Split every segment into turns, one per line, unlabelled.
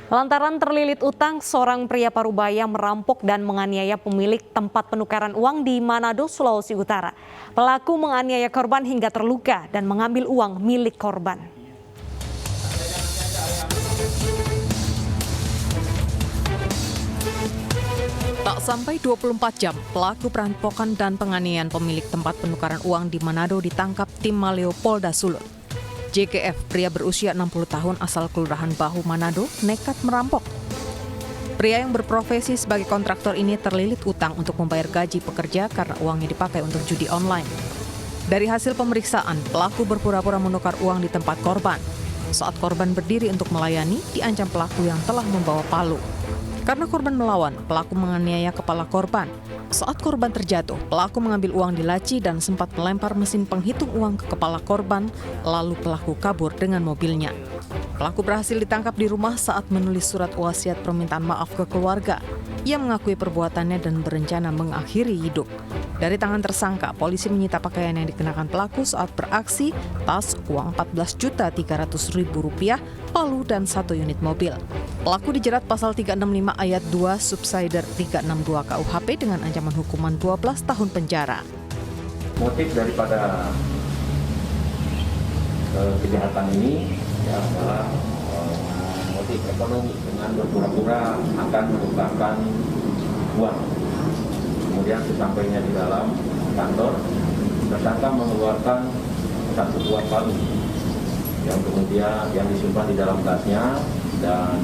Lantaran terlilit utang, seorang pria Parubaya merampok dan menganiaya pemilik tempat penukaran uang di Manado, Sulawesi Utara. Pelaku menganiaya korban hingga terluka dan mengambil uang milik korban. Tak sampai 24 jam, pelaku perampokan dan penganiayaan pemilik tempat penukaran uang di Manado ditangkap tim Maleo Polda Sulut. JKF, pria berusia 60 tahun asal Kelurahan Bahu, Manado, nekat merampok. Pria yang berprofesi sebagai kontraktor ini terlilit utang untuk membayar gaji pekerja karena uangnya dipakai untuk judi online. Dari hasil pemeriksaan, pelaku berpura-pura menukar uang di tempat korban. Saat korban berdiri untuk melayani, diancam pelaku yang telah membawa palu. Karena korban melawan, pelaku menganiaya kepala korban. Saat korban terjatuh, pelaku mengambil uang di laci dan sempat melempar mesin penghitung uang ke kepala korban, lalu pelaku kabur dengan mobilnya. Pelaku berhasil ditangkap di rumah saat menulis surat wasiat permintaan maaf ke keluarga. Ia mengakui perbuatannya dan berencana mengakhiri hidup. Dari tangan tersangka, polisi menyita pakaian yang dikenakan pelaku saat beraksi, tas, uang Rp14.300.000, palu, dan 1 unit mobil. Pelaku dijerat pasal 365 ayat 2 subsider 362 KUHP dengan ancaman hukuman 12 tahun penjara.
Motif daripada kejahatan ini adalah motif ekonomi dengan berpura-pura akan menukarkan uang. Kemudian sesampainya di dalam kantor, tersangka mengeluarkan satu buah palu yang kemudian disimpan di dalam tasnya dan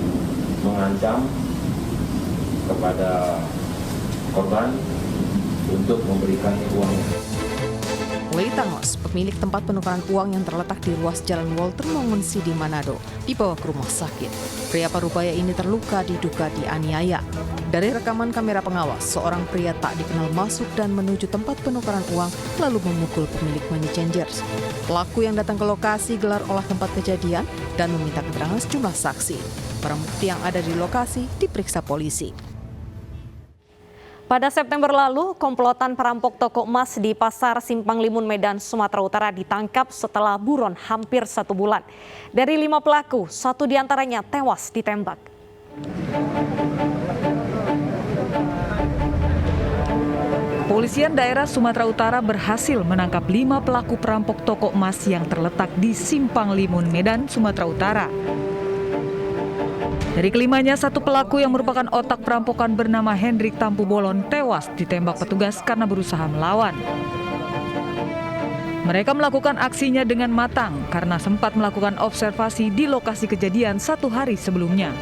mengancam kepada korban untuk memberikan uangnya.
Leitangos, pemilik tempat penukaran uang yang terletak di ruas Jalan Walter Mongunsi di Manado, dibawa ke rumah sakit. Pria Parubaya ini terluka diduga dianiaya. Dari rekaman kamera pengawas, seorang pria tak dikenal masuk dan menuju tempat penukaran uang lalu memukul pemilik money changers. Pelaku yang datang ke lokasi gelar olah tempat kejadian dan meminta keterangan sejumlah saksi. Barang bukti yang ada di lokasi diperiksa polisi. Pada September lalu, komplotan perampok toko emas di Pasar Simpang Limun, Medan, Sumatera Utara ditangkap setelah buron hampir 1 bulan. Dari 5 pelaku, 1 diantaranya tewas ditembak.
Kepolisian daerah Sumatera Utara berhasil menangkap 5 pelaku perampok toko emas yang terletak di Simpang Limun, Medan, Sumatera Utara. Dari kelimanya, 1 pelaku yang merupakan otak perampokan bernama Hendrik Tampu Bolon tewas ditembak petugas karena berusaha melawan. Mereka melakukan aksinya dengan matang karena sempat melakukan observasi di lokasi kejadian 1 hari sebelumnya.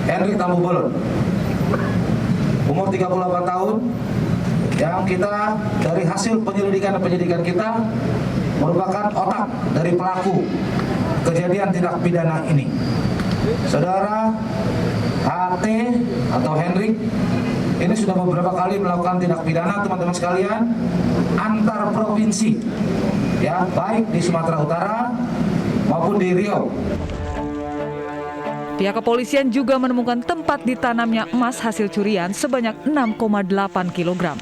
Hendrik Tampu Bolon, umur 38 tahun, yang kita dari hasil penyelidikan kita merupakan otak dari pelaku kejadian tindak pidana ini. Saudara HT atau Hendrik ini sudah beberapa kali melakukan tindak pidana, teman-teman sekalian, antar provinsi, ya, baik di Sumatera Utara maupun di Riau.
Pihak kepolisian juga menemukan tempat ditanamnya emas hasil curian sebanyak 6,8 kg.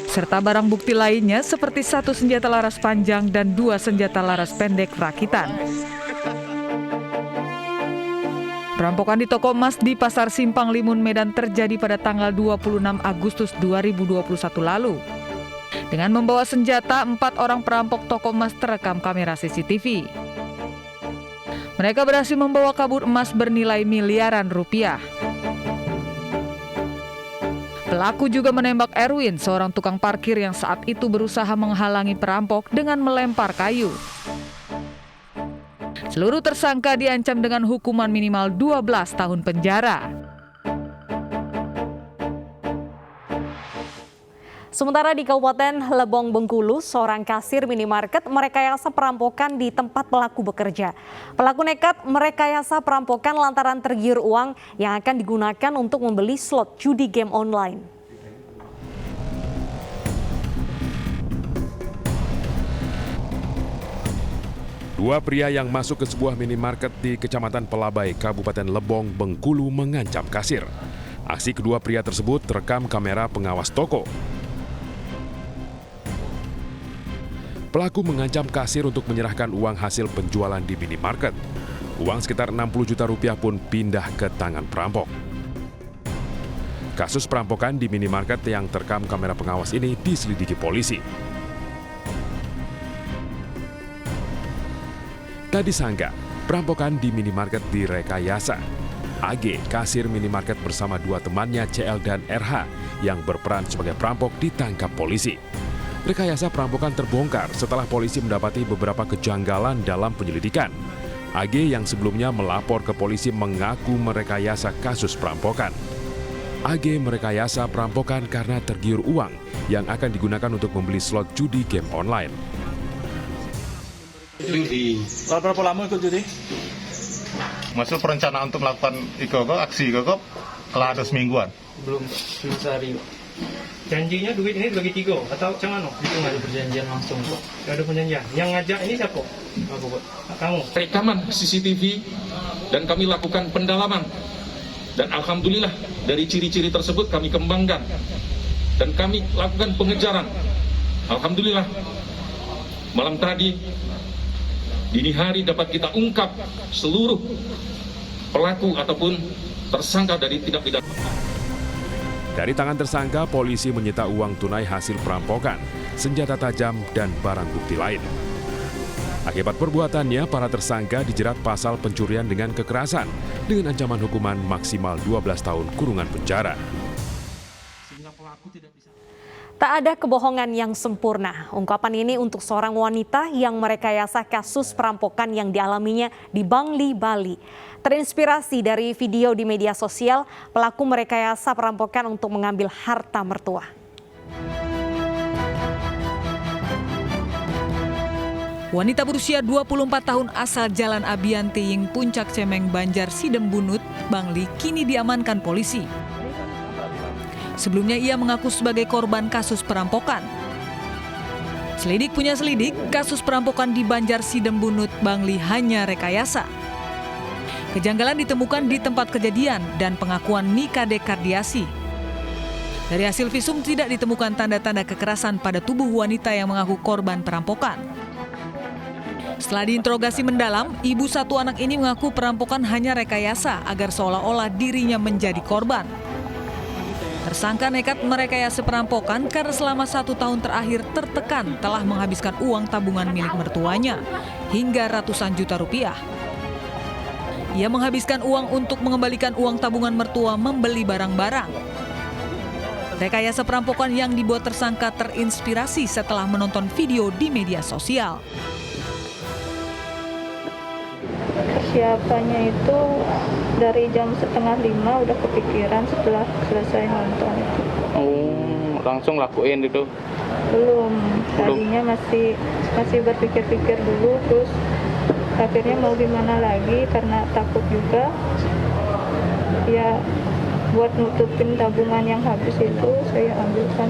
Serta barang bukti lainnya seperti 1 senjata laras panjang dan 2 senjata laras pendek rakitan. Perampokan di toko emas di Pasar Simpang Limun, Medan terjadi pada tanggal 26 Agustus 2021 lalu. Dengan membawa senjata, 4 orang perampok toko emas terekam kamera CCTV. Mereka berhasil membawa kabur emas bernilai miliaran rupiah. Pelaku juga menembak Erwin, seorang tukang parkir yang saat itu berusaha menghalangi perampok dengan melempar kayu. Seluruh tersangka diancam dengan hukuman minimal 12 tahun penjara.
Sementara di Kabupaten Lebong, Bengkulu, seorang kasir minimarket merekayasa perampokan di tempat pelaku bekerja. Pelaku nekat merekayasa perampokan lantaran tergiur uang yang akan digunakan untuk membeli slot judi game online.
Dua pria yang masuk ke sebuah minimarket di Kecamatan Pelabai, Kabupaten Lebong, Bengkulu mengancam kasir. Aksi kedua pria tersebut terekam kamera pengawas toko. Pelaku mengancam kasir untuk menyerahkan uang hasil penjualan di minimarket. Uang sekitar 60 juta rupiah pun pindah ke tangan perampok. Kasus perampokan di minimarket yang terekam kamera pengawas ini diselidiki polisi. Tak disangka, perampokan di minimarket direkayasa. AG, kasir minimarket bersama dua temannya CL dan RH yang berperan sebagai perampok ditangkap polisi. Rekayasa perampokan terbongkar setelah polisi mendapati beberapa kejanggalan dalam penyelidikan. AG yang sebelumnya melapor ke polisi mengaku merekayasa kasus perampokan. AG merekayasa perampokan karena tergiur uang yang akan digunakan untuk membeli slot judi game online.
Judi.
Berapa lama ikut judi?
Maksud perencanaan untuk melakukan aksi telah ada semingguan.
Belum sehari. Janjinya duit ini bagi 3 atau macam mana? Itu nggak ada perjanjian langsung kok. Nggak ada perjanjian. Yang ngajak ini siapa? Aku kok. Kamu.
Rekaman CCTV dan kami lakukan pendalaman. Dan alhamdulillah dari ciri-ciri tersebut kami kembangkan dan kami lakukan pengejaran. Alhamdulillah malam tadi dini hari dapat kita ungkap seluruh pelaku ataupun tersangka dari tindak pidana.
Dari tangan tersangka, polisi menyita uang tunai hasil perampokan, senjata tajam, dan barang bukti lain. Akibat perbuatannya, para tersangka dijerat pasal pencurian dengan kekerasan dengan ancaman hukuman maksimal 12 tahun kurungan penjara.
Tak ada kebohongan yang sempurna. Ungkapan ini untuk seorang wanita yang merekayasa kasus perampokan yang dialaminya di Bangli, Bali. Terinspirasi dari video di media sosial, pelaku merekayasa perampokan untuk mengambil harta mertua.
Wanita berusia 24 tahun asal Jalan Abian Tiying, Puncak Cemeng, Banjar Sidembunut, Bangli, kini diamankan polisi. Sebelumnya ia mengaku sebagai korban kasus perampokan. Selidik punya selidik, kasus perampokan di Banjar Sidembunut, Bangli hanya rekayasa. Kejanggalan ditemukan di tempat kejadian dan pengakuan Nika Dekardiasi. Dari hasil visum tidak ditemukan tanda-tanda kekerasan pada tubuh wanita yang mengaku korban perampokan. Setelah diinterogasi mendalam, ibu satu anak ini mengaku perampokan hanya rekayasa agar seolah-olah dirinya menjadi korban. Tersangka nekat merekayasa perampokan karena selama 1 tahun terakhir tertekan telah menghabiskan uang tabungan milik mertuanya hingga ratusan juta rupiah. Ia menghabiskan uang untuk mengembalikan uang tabungan mertua membeli barang-barang. Rekayasa perampokan yang dibuat tersangka terinspirasi setelah menonton video di media sosial.
Persiapannya itu dari jam 4:30 udah kepikiran setelah selesai nonton itu.
Oh, langsung lakuin itu?
Belum. Tadinya masih berpikir-pikir dulu, terus akhirnya mau gimana lagi karena takut juga. Ya buat nutupin tabungan yang habis itu saya ambilkan.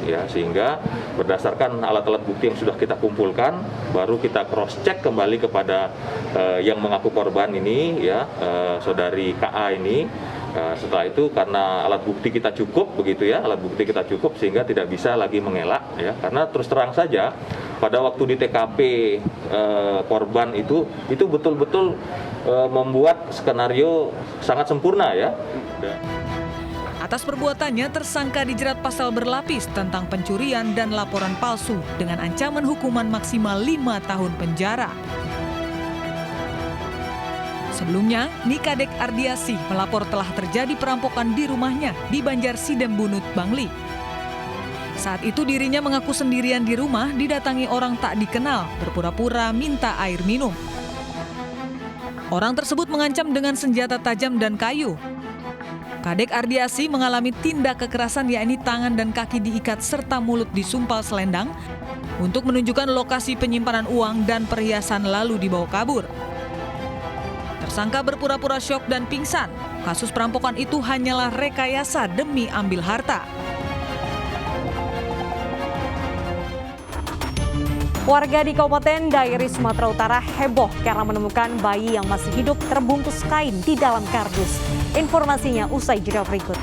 Ya, sehingga berdasarkan alat-alat bukti yang sudah kita kumpulkan, baru kita cross check kembali kepada yang mengaku korban ini, ya, saudari KA ini. Setelah itu karena alat bukti kita cukup, begitu ya, alat bukti kita cukup sehingga tidak bisa lagi mengelak, ya, karena terus terang saja pada waktu di TKP korban itu betul-betul membuat skenario sangat sempurna, ya.
Atas perbuatannya, tersangka dijerat pasal berlapis tentang pencurian dan laporan palsu dengan ancaman hukuman maksimal 5 tahun penjara. Sebelumnya, Nika Dekardiasi melapor telah terjadi perampokan di rumahnya di Banjar Sidembunut, Bangli. Saat itu dirinya mengaku sendirian di rumah didatangi orang tak dikenal berpura-pura minta air minum. Orang tersebut mengancam dengan senjata tajam dan kayu. Kadek Ardiasi mengalami tindak kekerasan yakni tangan dan kaki diikat serta mulut disumpal selendang untuk menunjukkan lokasi penyimpanan uang dan perhiasan lalu dibawa kabur. Tersangka berpura-pura syok dan pingsan. Kasus perampokan itu hanyalah rekayasa demi ambil harta.
Warga di Kabupaten Dairi, Sumatera Utara heboh karena menemukan bayi yang masih hidup terbungkus kain di dalam kardus. Informasinya usai jeda berikut.